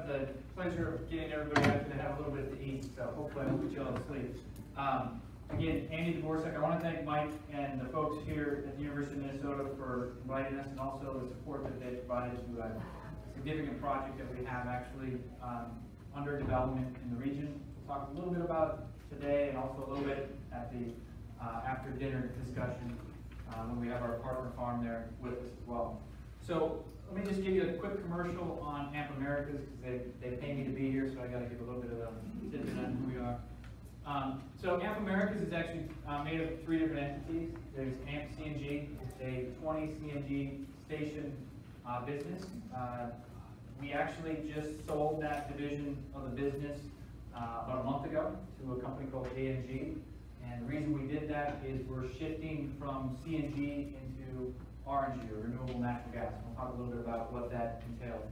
have the pleasure of getting everybody out to have a little bit to eat, so hopefully I won't put you all to sleep. Again, Andy Dvoracek, I want to thank Mike and the folks here at the University of Minnesota for inviting us, and also the support that they provided to a significant project that we have actually under development in the region. We'll talk a little bit about today, and also a little bit at the after dinner discussion when we have our partner farm there with us as well. So let me just give you a quick commercial on AMP Americas, because they pay me to be here, so I got to give a little bit of a tidbit on who we are. So AMP Americas is actually made up of 3 different entities. There's AMP CNG, it's a 20 CNG station business. We actually just sold that division of the business about a month ago to a company called ANG. And the reason we did that is we're shifting from CNG into RNG, or renewable natural gas. We'll talk a little bit about what that entails.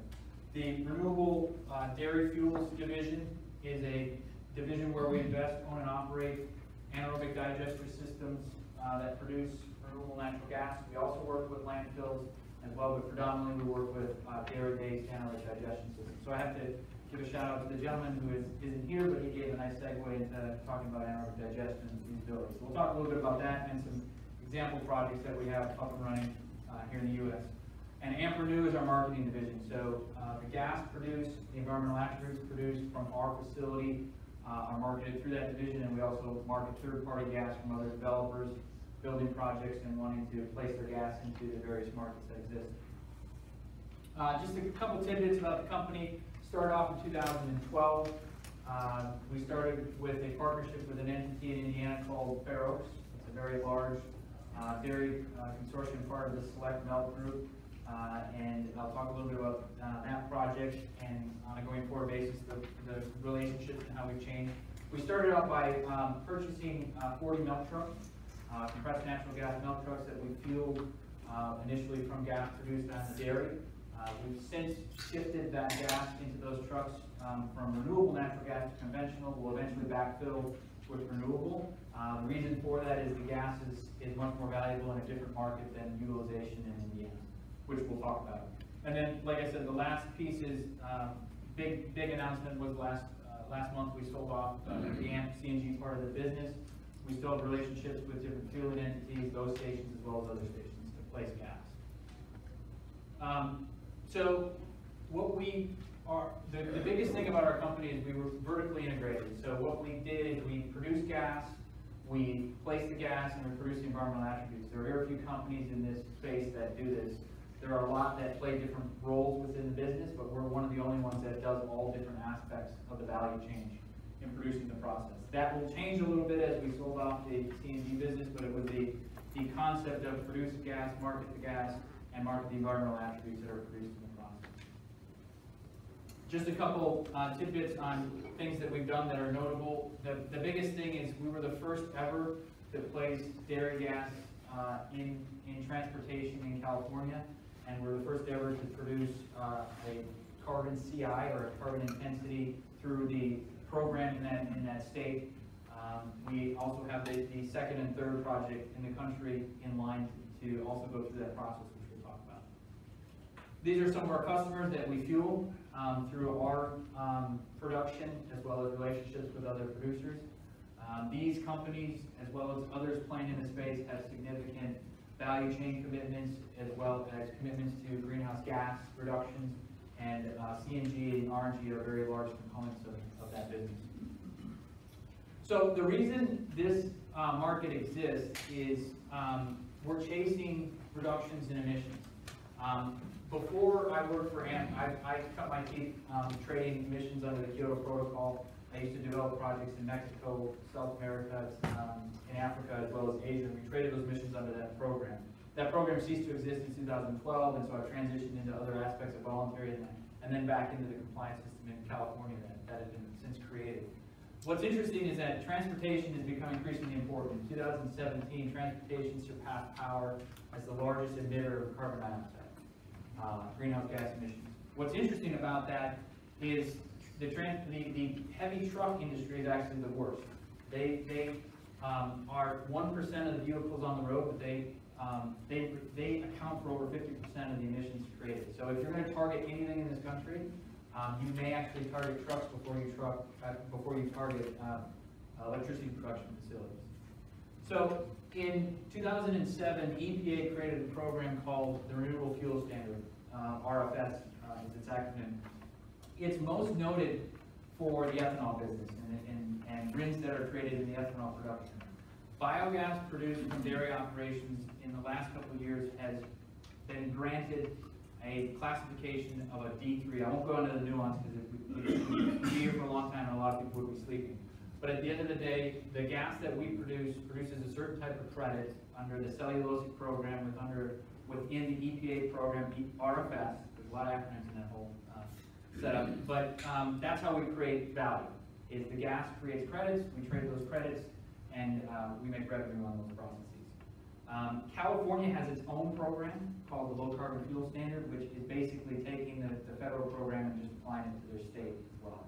The renewable dairy fuels division is a division where we invest, own, and operate anaerobic digester systems that produce renewable natural gas. We also work with landfills as well, but predominantly we work with dairy-based anaerobic digestion systems. So I have to give a shout out to the gentleman who isn't here, but he gave a nice segue into talking about anaerobic digestion and feasibility. So we'll talk a little bit about that and some example projects that we have up and running here in the U.S. And AMP Renew is our marketing division. So the gas produced, the environmental attributes produced from our facility are marketed through that division, and we also market third-party gas from other developers building projects and wanting to place their gas into the various markets that exist. Just a couple tidbits about the company. Started off in 2012. We started with a partnership with an entity in Indiana called Fair Oaks. It's a very large dairy consortium, part of the Select Milk Group. And I'll talk a little bit about that project and on a going forward basis, the relationships and how we've changed. We started out by purchasing 40 milk trucks, compressed natural gas milk trucks that we fueled initially from gas produced on the dairy. We've since shifted that gas into those trucks from renewable natural gas to conventional. We'll eventually backfill with renewable. The reason for that is the gas is much more valuable in a different market than utilization in Indiana, which we'll talk about. And then, like I said, the last piece is big announcement was last month we sold off the AMP CNG part of the business. We still have relationships with different fueling entities, those stations as well as other stations to place gas. So what we are, the biggest thing about our company is we were vertically integrated. So what we did is we produce gas, we place the gas, and we produce the environmental attributes. There are very few companies in this space that do this. There are a lot that play different roles within the business, but we're one of the only ones that does all different aspects of the value chain in producing the process. That will change a little bit as we sold off the CNG business, but it was the concept of produce the gas, market the gas, and market the environmental attributes that are produced in the process. Just a couple tidbits on things that we've done that are notable. The biggest thing is we were the first ever to place dairy gas in transportation in California, and we're the first ever to produce a carbon CI, or a carbon intensity, through the program in that state. We also have the second and third project in the country in line to also go through that process, which we'll talk about. These are some of our customers that we fuel through our production, as well as relationships with other producers. These companies, as well as others playing in the space, have significant value chain commitments, as well as commitments to greenhouse gas reductions, and CNG and RNG are very large components of that business. So the reason this market exists is we're chasing reductions in emissions. Before I worked for AMP, I cut my teeth trading emissions under the Kyoto Protocol. I used to develop projects in Mexico, South America, in Africa, as well as Asia, and we traded those emissions under that program. That program ceased to exist in 2012, and so I transitioned into other aspects of voluntary and then back into the compliance system in California that has been since created. What's interesting is that transportation has become increasingly important. In 2017, transportation surpassed power as the largest emitter of carbon dioxide, greenhouse gas emissions. What's interesting about that is the heavy truck industry is actually the worst. They are 1% of the vehicles on the road, but they account for over 50% of the emissions created. So if you're going to target anything in this country, you may actually target trucks before you target electricity production facilities. So in 2007, EPA created a program called the Renewable Fuel Standard, RFS is its acronym. It's most noted for the ethanol business and RINs that are created in the ethanol production. Biogas produced from dairy operations in the last couple of years has been granted a classification of a D3. I won't go into the nuance because we'd be here for a long time and a lot of people would be sleeping. But at the end of the day, the gas that we produces a certain type of credit under the cellulosic program within the EPA program, RFS. There's a lot of acronyms in that whole setup. But that's how we create value. Is the gas creates credits, we trade those credits, and we make revenue on those processes. California has its own program called the Low Carbon Fuel Standard, which is basically taking the federal program and just applying it to their state as well.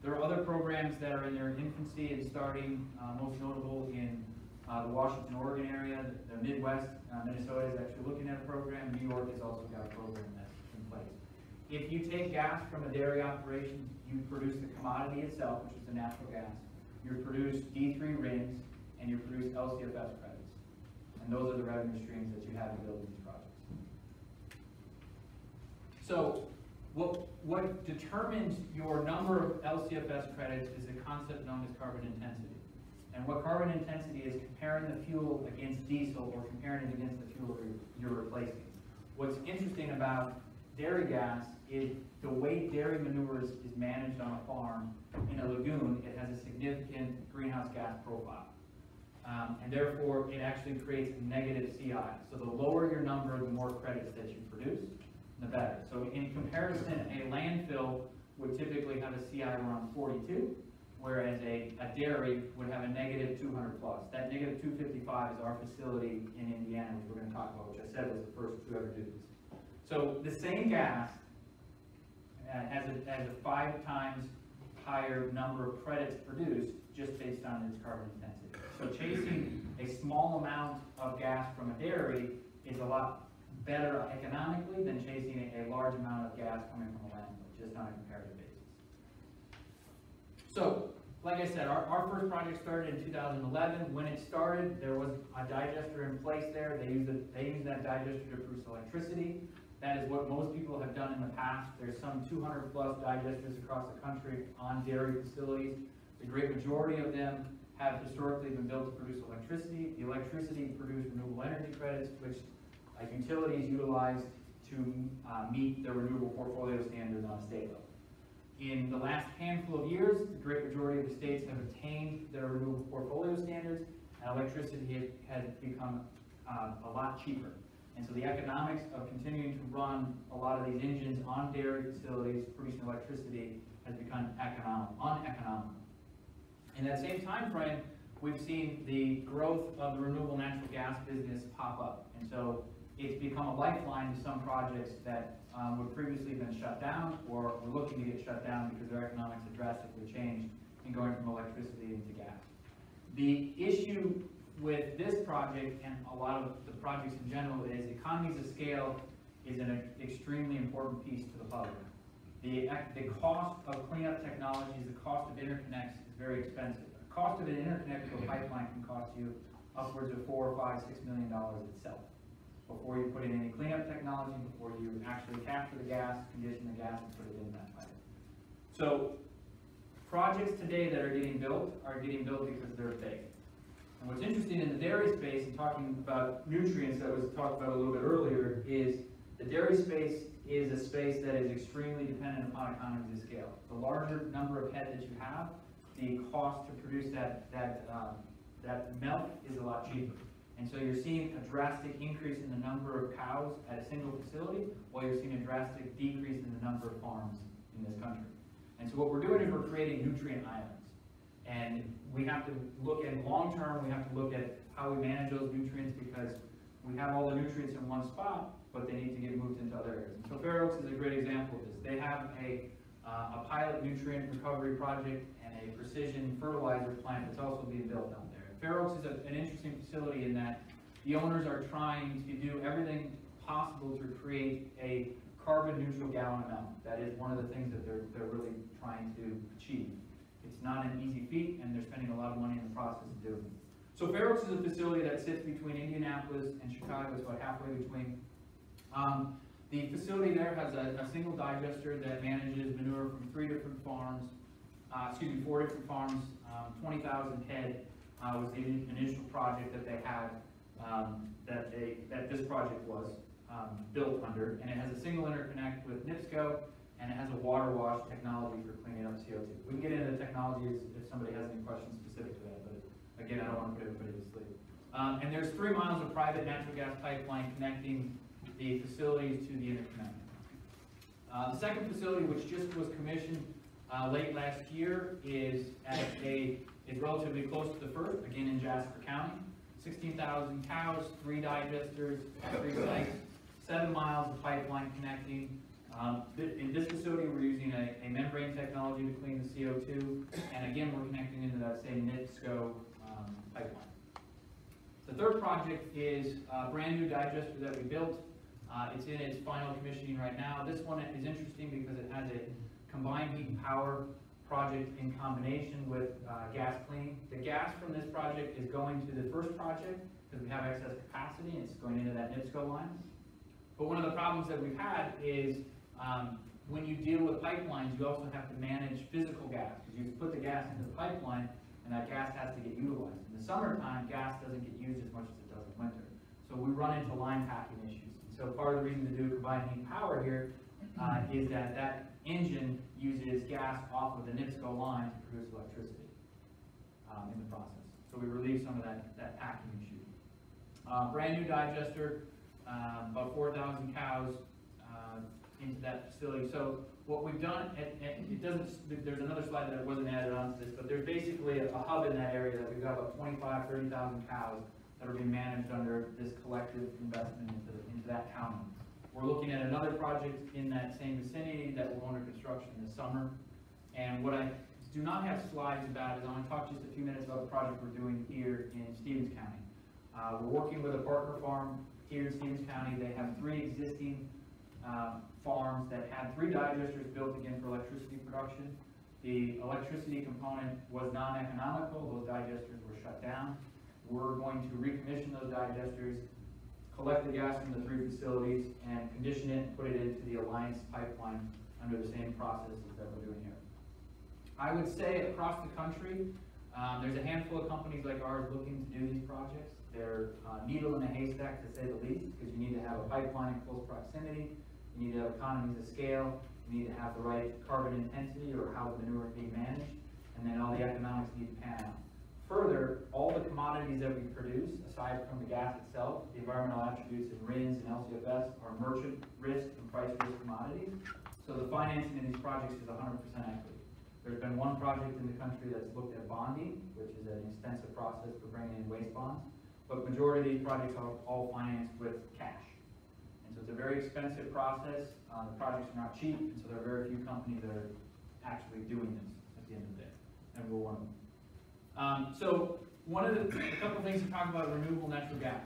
There are other programs that are in their infancy and starting, most notable in the Washington, Oregon area, the Midwest. Minnesota is actually looking at a program. New York has also got a program that's in place. If you take gas from a dairy operation, you produce the commodity itself, which is the natural gas. You produce D3 RINs, and you produce LCFS credits. And those are the revenue streams that you have to build these projects. So what determines your number of LCFS credits is a concept known as carbon intensity. And what carbon intensity is comparing the fuel against diesel or comparing it against the fuel you're replacing. What's interesting about dairy gas is the way dairy manure is managed on a farm in a lagoon, it has a significant greenhouse gas profile. And therefore, it actually creates negative CI. So the lower your number, the more credits that you produce, the better. So in comparison, a landfill would typically have a CI around 42, whereas a dairy would have a negative 200 plus. That negative 255 is our facility in Indiana, which we're going to talk about, which I said was the first to ever do this. So the same gas has a 5 times higher number of credits produced just based on its carbon intensity. So chasing a small amount of gas from a dairy is a lot better economically than chasing a large amount of gas coming from a landfill, just on a comparative basis. So, like I said, our first project started in 2011. When it started, there was a digester in place there. They used that digester to produce electricity. That is what most people have done in the past. There's some 200 plus digesters across the country on dairy facilities. The great majority of them have historically been built to produce electricity. The electricity produced renewable energy credits, which utilities utilize to meet their renewable portfolio standards on a state level. In the last handful of years, the great majority of the states have attained their renewable portfolio standards, and electricity has become a lot cheaper. And so the economics of continuing to run a lot of these engines on dairy facilities producing electricity has become uneconomical. In that same time frame, we've seen the growth of the renewable natural gas business pop up. And so it's become a lifeline to some projects that would previously have been shut down or were looking to get shut down because their economics had drastically changed in going from electricity into gas. The issue with this project and a lot of the projects in general is economies of scale is an extremely important piece to the puzzle. The cost of cleanup technologies, the cost of interconnects is very expensive. The cost of an interconnect to a pipeline can cost you upwards of $4 or $5, $6 million itself before you put in any cleanup technology, before you actually capture the gas, condition the gas, and put it in that pipe. So projects today that are getting built because they're big. And what's interesting in the dairy space, and talking about nutrients that was talked about a little bit earlier, is the dairy space is a space that is extremely dependent upon economies of scale. The larger number of head that you have, the cost to produce that milk is a lot cheaper. And so you're seeing a drastic increase in the number of cows at a single facility, while you're seeing a drastic decrease in the number of farms in this country. And so what we're doing is we're creating nutrient islands. And we have to look at long term, we have to look at how we manage those nutrients, because we have all the nutrients in one spot, but they need to get moved into other areas. And so Fair Oaks is a great example of this. They have a pilot nutrient recovery project and a precision fertilizer plant that's also being built down there. Fair Oaks is an interesting facility in that the owners are trying to do everything possible to create a carbon neutral gallon amount. That is one of the things that they're really trying to achieve. It's not an easy feat, and they're spending a lot of money in the process of doing it. So Fair Oaks is a facility that sits between Indianapolis and Chicago. It's about halfway between. The facility there has a single digester that manages manure from 4 different farms, 20,000 head was the initial project that they had, that this project was built under, and it has a single interconnect with NIPSCO, and it has a water wash technology for cleaning up CO2. We can get into the technologies if somebody has any questions specific to that, but again, I don't want to put everybody to sleep. And there's 3 miles of private natural gas pipeline connecting the facilities to the interconnect. The second facility, which just was commissioned late last year, is relatively close to the first, again in Jasper County. 16,000 cows, 3 digesters, 3 sites, 7 miles of pipeline connecting. In this facility, we're using a membrane technology to clean the CO2, and again, we're connecting into that same NIPSCO pipeline. The third project is a brand new digester that we built. It's in its final commissioning right now. This one is interesting because it has a combined heat and power project in combination with gas cleaning. The gas from this project is going to the first project because we have excess capacity, and it's going into that NIPSCO line. But one of the problems that we've had is when you deal with pipelines, you also have to manage physical gas, because you put the gas into the pipeline and that gas has to get utilized. In the summertime, gas doesn't get used as much as it does in winter. So we run into line packing issues. And so part of the reason to do combined heat and power here is that that engine uses gas off of the NIPSCO line to produce electricity in the process. So we relieve some of that packing issue. Brand new digester, about 4,000 cows into that facility. So what we've done, there's another slide that wasn't added on to this, but there's basically a hub in that area that we've got about 30,000 cows that are being managed under this collective investment into that county. We're looking at another project in that same vicinity that will go under construction this summer. And what I do not have slides about is I want to talk just a few minutes about the project we're doing here in Stevens County. We're working with a partner farm here in Stevens County. They have 3 existing farms that had 3 digesters built again for electricity production. The electricity component was non-economical. Those digesters were shut down. We're going to recommission those digesters, collect the gas from the 3 facilities, and condition it and put it into the Alliance pipeline under the same processes that we're doing here. I would say across the country, there's a handful of companies like ours looking to do these projects. They're needle in a haystack, to say the least, because you need to have a pipeline in close proximity, you need to have economies of scale, you need to have the right carbon intensity or how the manure is being managed, and then all the economics need to pan out. Further, all the commodities that we produce, aside from the gas itself, the environmental attributes in RINs and LCFS are merchant risk and price risk commodities. So the financing in these projects is 100% equity. There's been one project in the country that's looked at bonding, which is an expensive process for bringing in waste bonds. But the majority of these projects are all financed with cash. And so it's a very expensive process. The projects are not cheap, and so there are very few companies that are actually doing this at the end of the day. And we're one of them. So a couple things to talk about renewable natural gas.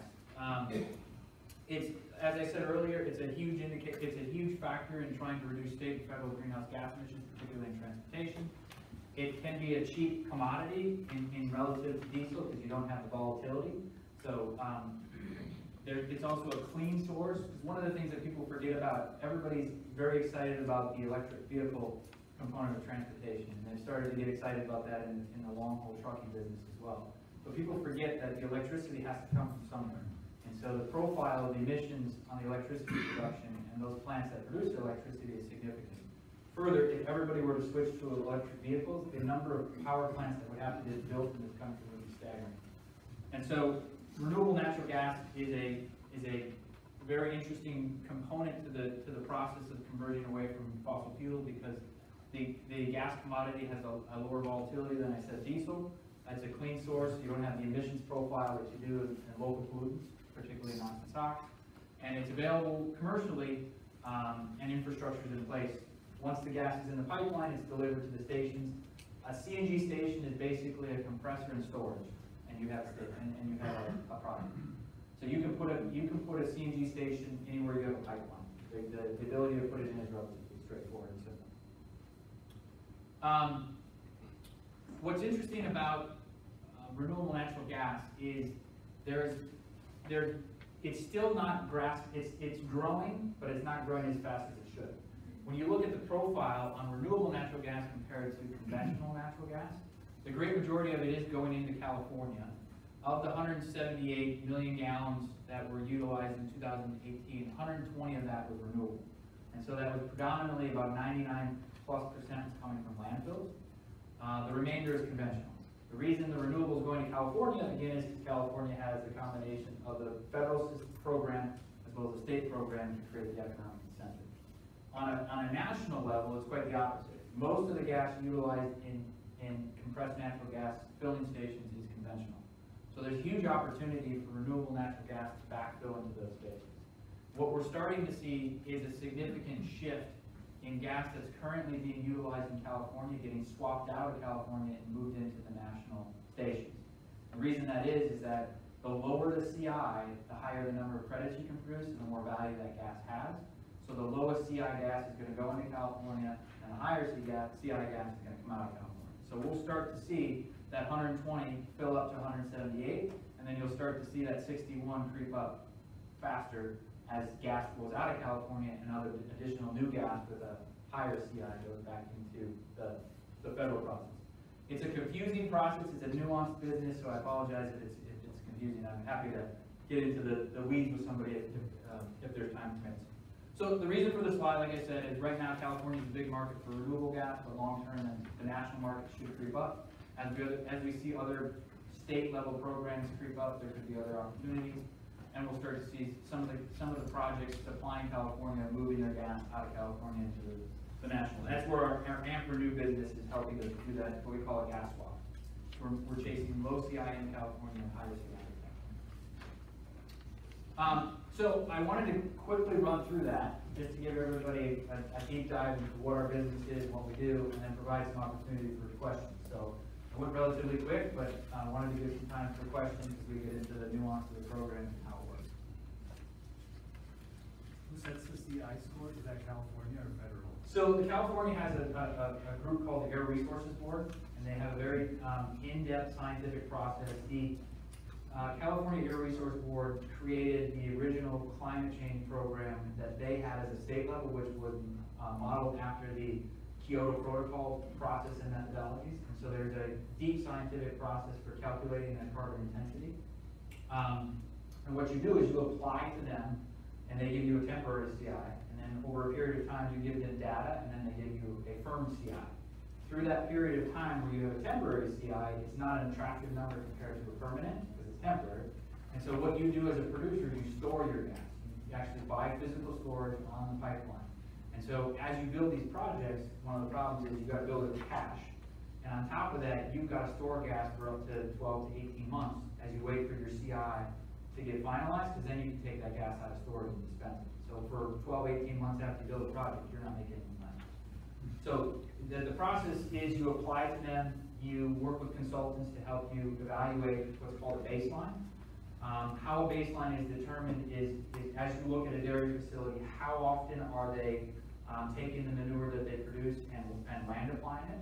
It's, as I said earlier, it's a huge factor in trying to reduce state and federal greenhouse gas emissions, particularly in transportation. It can be a cheap commodity in relative to diesel because you don't have the volatility. So it's also a clean source. Because one of the things that people forget about, everybody's very excited about the electric vehicle component of transportation, and they've started to get excited about that in the long-haul trucking business as well. But people forget that the electricity has to come from somewhere. And so the profile of the emissions on the electricity production and those plants that produce the electricity is significant. Further, if everybody were to switch to electric vehicles, the number of power plants that would have to get built in this country would be staggering. And so renewable natural gas is a very interesting component to the process of converting away from fossil fuel, because the gas commodity has a lower volatility than I said diesel. It's a clean source. You don't have the emissions profile that you do in local pollutants, particularly NOx and SOx. And it's available commercially, and infrastructure is in place. Once the gas is in the pipeline, it's delivered to the stations. A CNG station is basically a compressor and storage, and you have a product. So you can put a CNG station anywhere you have a pipeline. The ability to put it in is relatively straightforward and simple. What's interesting about renewable natural gas is it's still not it's growing, but it's not growing as fast as it should. When you look at the profile on renewable natural gas compared to conventional natural gas, the great majority of it is going into California. Of the 178 million gallons that were utilized in 2018, 120 of that was renewable. And so that was predominantly about 99+% coming from landfills. The remainder is conventional. The reason the renewable is going to California, again, is because California has the combination of the federal program as well as the state program to create the economic incentive. On a national level, it's quite the opposite. Most of the gas utilized in compressed natural gas filling stations is conventional. So there's huge opportunity for renewable natural gas to backfill into those spaces. What we're starting to see is a significant shift in gas that's currently being utilized in California, getting swapped out of California and moved into the national stations. The reason that is that the lower the CI, the higher the number of credits you can produce and the more value that gas has. So the lowest CI gas is going to go into California, and the higher CI gas is going to come out of California. So we'll start to see that 120 fill up to 178, and then you'll start to see that 61 creep up faster as gas flows out of California and other additional new gas with a higher CI goes back into the federal process. It's a confusing process, it's a nuanced business, so I apologize if it's confusing. I'm happy to get into the weeds with somebody if there's time permits. So the reason for the slide, like I said, is right now California is a big market for renewable gas, but long term the national market should creep up. As we see other state level programs creep up, there could be other opportunities. And we'll start to see some of the projects supplying California moving their gas out of California into the national. That's where our AMP-Renew business is helping to do that, what we call a gas swap. We're chasing low CI in California and higher CI in California. So I wanted to quickly run through that, just to give everybody a deep dive into what our business is, what we do, and then provide some opportunity for questions. So I went relatively quick, but I wanted to give some time for questions as we get into the nuance of the program and how it works. Who sets the CI score? Is that California or federal? So the California has a group called the Air Resources Board, and they have a very in-depth scientific process. The California Air Resource Board created the original climate change program that they had as a state level, which was modeled after the Kyoto Protocol process and methodologies. And so there's a deep scientific process for calculating that carbon intensity. And what you do is you apply to them, and they give you a temporary CI. And then over a period of time, you give them data, and then they give you a firm CI. Through that period of time where you have a temporary CI, it's not an attractive number compared to a permanent, because it's temporary. And so what you do as a producer, you store your gas. You actually buy physical storage on the pipeline. And so as you build these projects, one of the problems is you've got to build it with cash. And on top of that, you've got to store gas for up to 12 to 18 months as you wait for your CI to get finalized, because then you can take that gas out of storage and dispense it. So for 12, 18 months after you build a project, you're not making any money. So the process is you apply to them, you work with consultants to help you evaluate what's called a baseline. How a baseline is determined is as you look at a dairy facility, how often are they taking the manure that they produce and land applying it.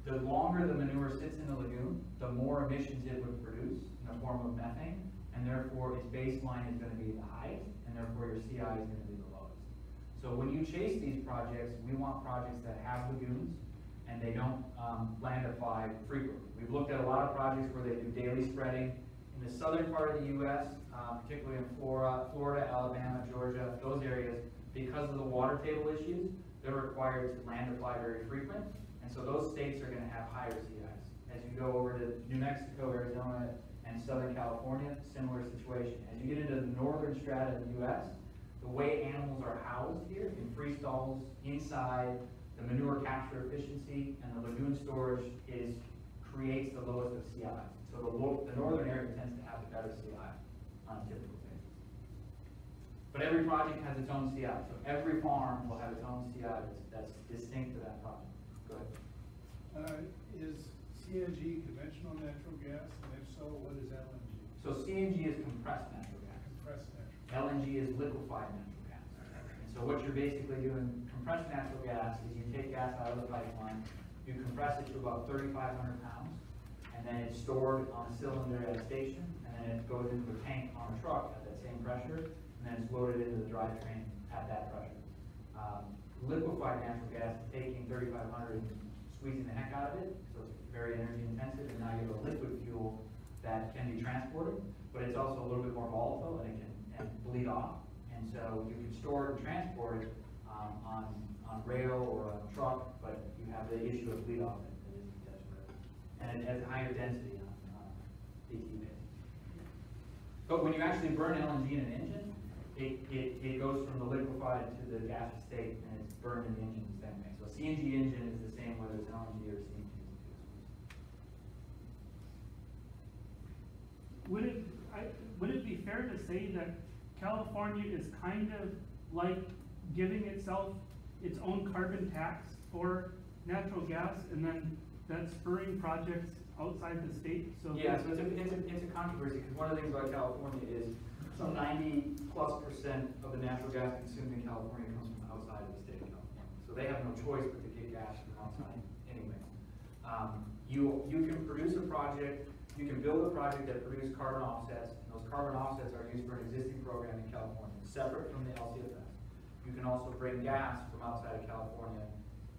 The longer the manure sits in the lagoon, the more emissions it would produce in the form of methane, and therefore its baseline is going to be the highest, and therefore your CI is going to be the lowest. So when you chase these projects, we want projects that have lagoons, and they don't land apply frequently. We've looked at a lot of projects where they do daily spreading. In the southern part of the U.S., particularly in Florida, Alabama, Georgia, those areas, because of the water table issues, they're required to land apply very frequent, and so those states are going to have higher CIs. As you go over to New Mexico, Arizona, and Southern California, similar situation. As you get into the northern strata of the U.S., the way animals are housed here in free stalls, inside, the manure capture efficiency and the lagoon storage creates the lowest of CIs. So the northern area tends to have a better CI on a typical basis. But every project has its own CI. So every farm will have its own CI that's distinct to that project. Go ahead. Is CNG conventional natural gas? And if so, what is LNG? So CNG is compressed natural gas. Compressed natural LNG is liquefied natural gas. And so what you're basically doing, compressed natural gas, is you take gas out of the pipeline, you compress it to about 3,500 pounds, and then it's stored on a cylinder at a station, and then it goes into a tank on a truck at that same pressure, and then it's loaded into the drivetrain at that pressure. Liquefied natural gas is taking 3,500 and squeezing the heck out of it, so it's very energy intensive, and now you have a liquid fuel that can be transported, but it's also a little bit more volatile and it can bleed off. And so you can store it and transport it on rail or on a truck, but you have the issue of bleed off that isn't detectable. And it has a higher density on DT base. But when you actually burn LNG in an engine, it goes from the liquefied to the gaseous state, and it's burned in the engine the same way. So a CNG engine is the same whether it's an LNG or CNG. Would it be fair to say that California is kind of like giving itself its own carbon tax for natural gas, and then that's spurring projects outside the state? So yeah, so it's a controversy, because one of the things about California is some 90+% of the natural gas consumed in California comes from outside of the state of California. So they have no choice but to get gas from outside anyway. You can produce a project, you can build a project that produces carbon offsets, and those carbon offsets are used for an existing program in California, separate from the LCFS. You can also bring gas from outside of California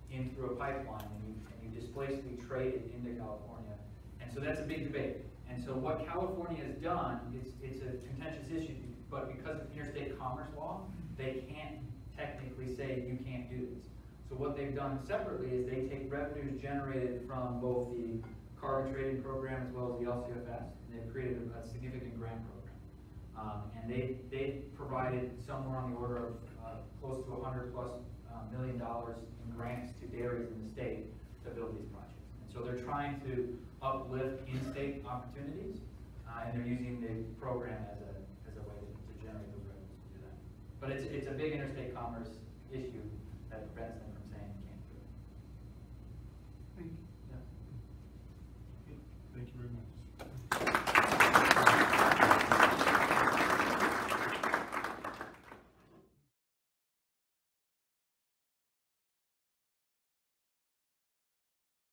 in through a pipeline, and you displaceably trade it into California. And so that's a big debate. And so what California has done, it's a contentious issue, but because of interstate commerce law, they can't technically say you can't do this. So what they've done separately is they take revenues generated from both the carbon trading program as well as the LCFS, and they've created a significant grant program. And they provided somewhere on the order of close to $100+ million in grants to dairies in the state to build these projects. And so they're trying to uplift in-state opportunities, and they're using the program as a way to generate those revenues to do that. But it's a big interstate commerce issue that prevents them